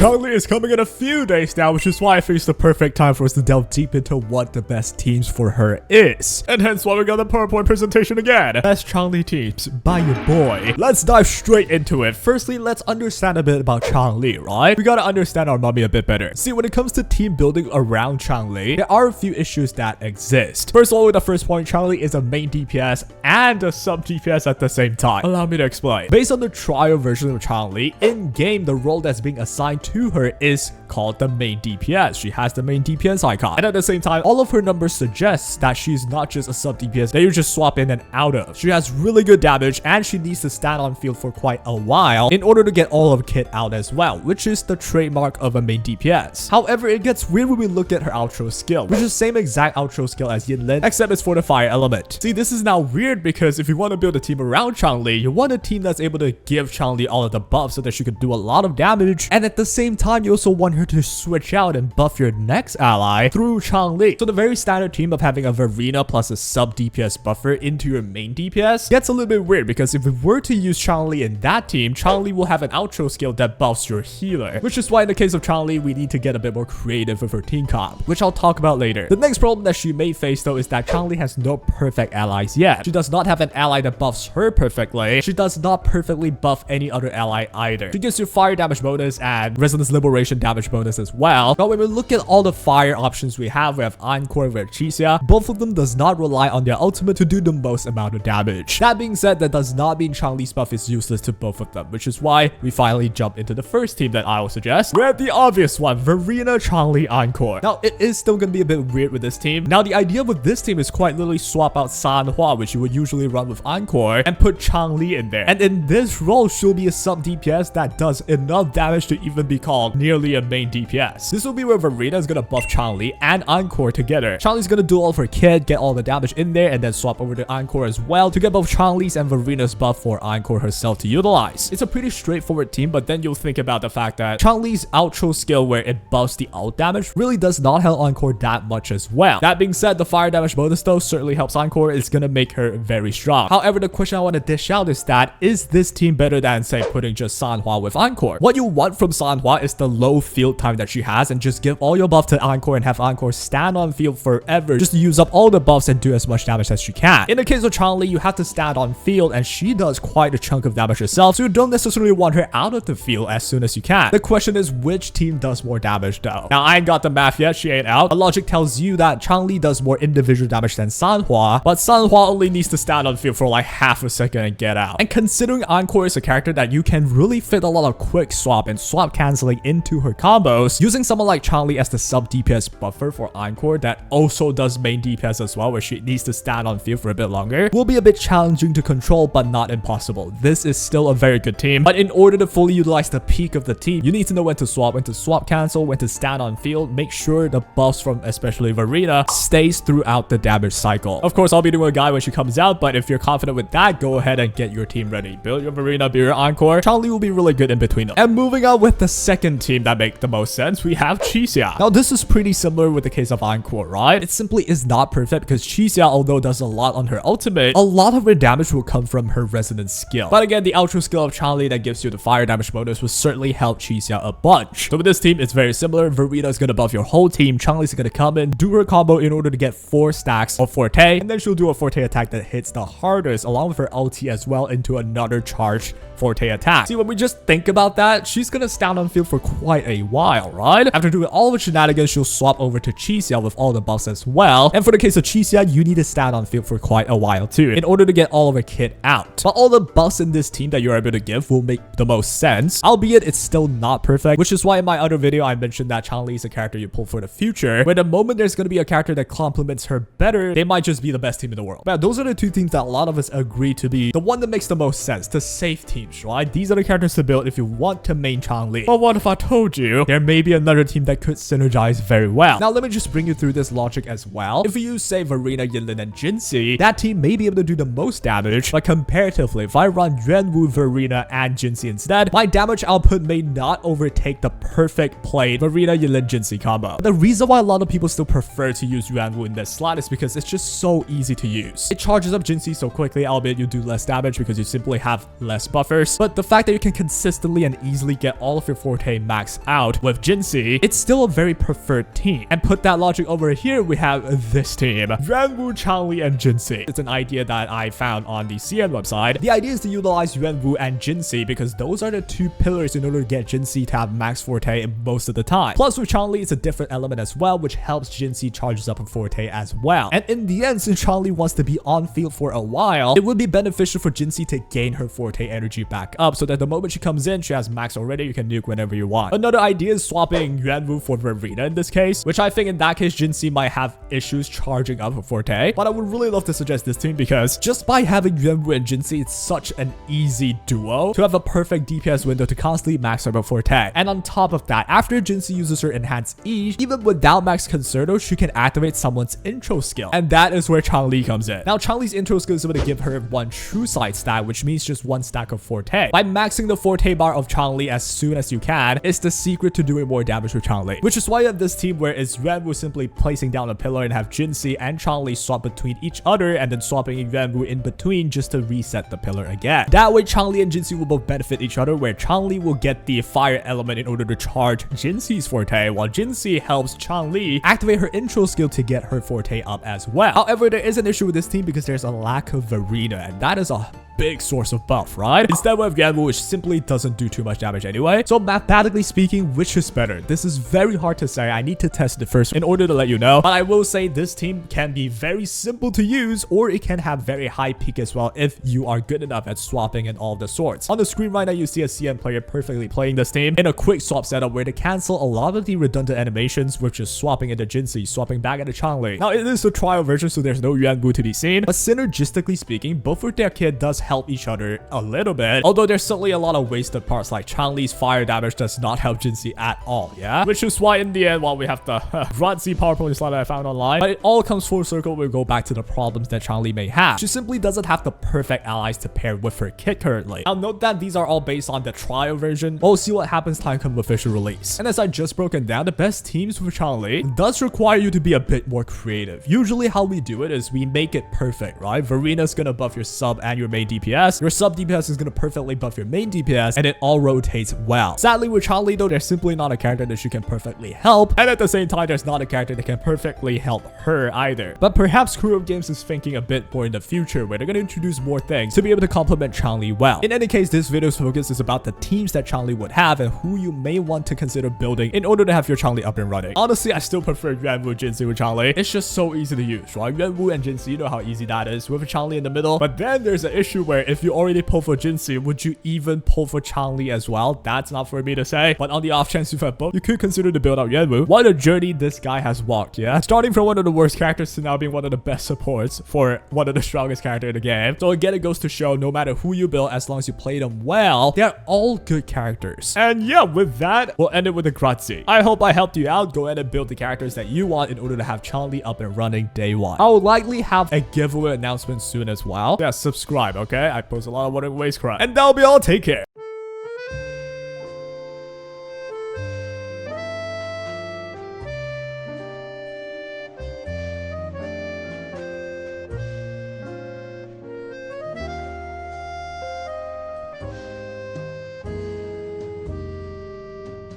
Changli is coming in a few days now, which is why I think it's the perfect time for us to delve deep into what the best teams for her is. And hence why we got the PowerPoint presentation again. Best Changli teams by your boy. Let's dive straight into it. Firstly, let's understand a bit about Changli, right? We gotta understand our mummy a bit better. See, when it comes to team building around Changli, there are a few issues that exist. First of all, with the first point, Changli is a main DPS and a sub DPS at the same time. Allow me to explain. Based on the trial version of Changli, in-game, the role that's being assigned to her is called the main DPS. She has the main DPS icon. And at the same time, all of her numbers suggest that she's not just a sub DPS that you just swap in and out of. She has really good damage and she needs to stand on field for quite a while in order to get all of her kit out as well, which is the trademark of a main DPS. However, it gets weird when we look at her outro skill, which is the same exact outro skill as Yinlin, except it's for the fire element. See, this is now weird because if you want to build a team around Changli, you want a team that's able to give Changli all of the buffs so that she can do a lot of damage, and at the same time, you also want her to switch out and buff your next ally through Changli. So the very standard team of having a Verina plus a sub DPS buffer into your main DPS gets a little bit weird because if we were to use Changli in that team, Changli will have an outro skill that buffs your healer, which is why in the case of Changli, we need to get a bit more creative with her team comp, which I'll talk about later. The next problem that she may face though is that Changli has no perfect allies yet. She does not have an ally that buffs her perfectly. She does not perfectly buff any other ally either. She gives you fire damage bonus and resonance liberation damage bonus as well. But when we look at all the fire options we have Encore, we have Chixia. Both of them does not rely on their ultimate to do the most amount of damage. That being said, that does not mean Changli's buff is useless to both of them, which is why we finally jump into the first team that I will suggest. We have the obvious one, Verina, Changli, Encore. Now, it is still going to be a bit weird with this team. Now, the idea with this team is quite literally swap out Sanhua, which you would usually run with Encore, and put Changli in there. And in this role, she'll be a sub DPS that does enough damage to even be called nearly a main DPS. This will be where Verina is going to buff Changli and Encore together. Changli's going to do all of her kit, get all the damage in there, and then swap over to Encore as well to get both Changli's and Verina's buff for Encore herself to utilize. It's a pretty straightforward team, but then you'll think about the fact that Changli's outro skill where it buffs the ult damage really does not help Encore that much as well. That being said, the fire damage bonus though certainly helps Encore. It's going to make her very strong. However, the question I want to dish out is that, is this team better than say putting just Sanhua with Encore? What you want from Sanhua is the low field time that she has and just give all your buff to Encore and have Encore stand on field forever just to use up all the buffs and do as much damage as she can. In the case of Changli, you have to stand on field and she does quite a chunk of damage herself, so you don't necessarily want her out of the field as soon as you can. The question is, which team does more damage though? Now, I ain't got the math yet, she ain't out. The logic tells you that Changli does more individual damage than Sanhua, but Sanhua only needs to stand on field for like half a second and get out. And considering Encore is a character that you can really fit a lot of quick swap and swap canceling into her combos, using someone like Changli as the sub DPS buffer for Encore that also does main DPS as well, where she needs to stand on field for a bit longer, will be a bit challenging to control, but not impossible. This is still a very good team, but in order to fully utilize the peak of the team, you need to know when to swap cancel, when to stand on field, make sure the buffs from especially Verina stays throughout the damage cycle. Of course, I'll be doing a guide when she comes out, but if you're confident with that, go ahead and get your team ready. Build your Verina, build your Encore. Changli will be really good in between them. And moving on with the second team that make the most sense, we have Chixia. Now, this is pretty similar with the case of Encore, right? It simply is not perfect because Chixia, although does a lot on her ultimate, a lot of her damage will come from her resonance skill. But again, the outro skill of Changli that gives you the fire damage bonus will certainly help Chixia a bunch. So with this team, it's very similar. Verina is going to buff your whole team. Changli's going to come in, do her combo in order to get 4 stacks of Forte, and then she'll do a Forte attack that hits the hardest along with her ulti as well into another charged Forte attack. See, when we just think about that, she's going to stand on field for quite a while, right? After doing all of the shenanigans, she'll swap over to Chixia with all the buffs as well. And for the case of Chixia, you need to stand on field for quite a while too in order to get all of her kit out. But all the buffs in this team that you're able to give will make the most sense, albeit it's still not perfect, which is why in my other video I mentioned that Changli is a character you pull for the future, where the moment there's going to be a character that complements her better, they might just be the best team in the world. But those are the two teams that a lot of us agree to be the one that makes the most sense, the safe teams, right? These are the characters to build if you want to main Changli. But what if I told you there may be another team that could synergize very well? Now let me just bring you through this logic as well. If you use say Verina, Yinlin, and Jinhsi, that team may be able to do the most damage, but comparatively, if I run Yuanwu, Verina, and Jinhsi instead, my damage output may not overtake the perfect played Verina, Yinlin, Jinhsi combo. But the reason why a lot of people still prefer to use Yuanwu in this slot is because it's just so easy to use. It charges up Jinhsi so quickly, albeit you do less damage because you simply have less buffers, but the fact that you can consistently and easily get all of your Forte maxed out out with Jinhsi, it's still a very preferred team. And put that logic over here, we have this team. Yuanwu, Changli, and Jinhsi. It's an idea that I found on the CN website. The idea is to utilize Yuanwu and Jinhsi because those are the two pillars in order to get Jinhsi to have max forte most of the time. Plus with Changli, it's a different element as well, which helps Jinhsi charges up a forte as well. And in the end, since Changli wants to be on field for a while, it would be beneficial for Jinhsi to gain her forte energy back up so that the moment she comes in, she has max already, you can nuke whenever you want. Another idea is swapping Yuanwu for Verina in this case, which I think in that case, Jinhsi might have issues charging up her forte. But I would really love to suggest this team because just by having Yuanwu and Jinhsi, it's such an easy duo to have a perfect DPS window to constantly max her forte. And on top of that, after Jinhsi uses her enhanced E, even without max concerto, she can activate someone's intro skill. And that is where Changli comes in. Now, Changli's intro skill is going to give her one true side stat, which means just one stack of forte. By maxing the forte bar of Changli as soon as you can, it's the secret to doing more damage with Changli. Which is why you have this team where it's Yuanwu simply placing down a pillar and have Jinhsi and Changli swap between each other and then swapping Yuanwu in between just to reset the pillar again. That way, Changli and Jinhsi will both benefit each other, where Changli will get the fire element in order to charge Jinhsi's forte, while Jinhsi helps Changli activate her intro skill to get her forte up as well. However, there is an issue with this team because there's a lack of verina, and that is a big source of buff, right? Instead we have Yuanwu, which simply doesn't do too much damage anyway. So mathematically speaking, which is better? This is very hard to say. I need to test it first in order to let you know. But I will say this team can be very simple to use, or it can have very high peak as well if you are good enough at swapping and all of the sorts. On the screen right now, you see a CN player perfectly playing this team in a quick swap setup where they cancel a lot of the redundant animations, which is swapping into Jinhsi, swapping back into Changli. Now, it is a trial version, so there's no Yuanwu to be seen. But synergistically speaking, both of their kit does help each other a little bit, although there's certainly a lot of wasted parts, like Changli's fire damage does not help Jinhsi at all, yeah? Which is why in the end, while we have the Ronzi PowerPoint slide that I found online, but it all comes full circle, we go back to the problems that Changli may have. She simply doesn't have the perfect allies to pair with her kit currently. Now note that these are all based on the trial version, but we'll see what happens time come official release. And as I just broken down, the best teams for Changli does require you to be a bit more creative. Usually how we do it is we make it perfect, right? Verina's gonna buff your sub and your main DPS. Your sub DPS is gonna perfectly buff your main DPS, and it all rotates well. Sadly with Changli though, there's simply not a character that she can perfectly help, and at the same time there's not a character that can perfectly help her either. But perhaps Crew of Games is thinking a bit more in the future where they're gonna introduce more things to be able to complement Changli well. In any case, this video's focus is about the teams that Changli would have and who you may want to consider building in order to have your Changli up and running. Honestly, I still prefer Yuanwu, Jinhsi with Changli. It's just so easy to use, right? Yuanwu and Jinhsi, you know how easy that is with Changli in the middle. But then there's an issue where if you already pull for Jinhsi, would you even pull for Changli as well? That's not for me to say. But on the off chance you've had both, you could consider to build out Yuanwu. What a journey this guy has walked, yeah? Starting from one of the worst characters to now being one of the best supports for one of the strongest characters in the game. So again, it goes to show no matter who you build, as long as you play them well, they're all good characters. And yeah, with that, we'll end it with a grazie. I hope I helped you out. Go ahead and build the characters that you want in order to have Changli up and running day one. I will likely have a giveaway announcement soon as well. Yeah, subscribe, okay? I post a lot of Wuthering Waves crap. And that'll be all. Take care.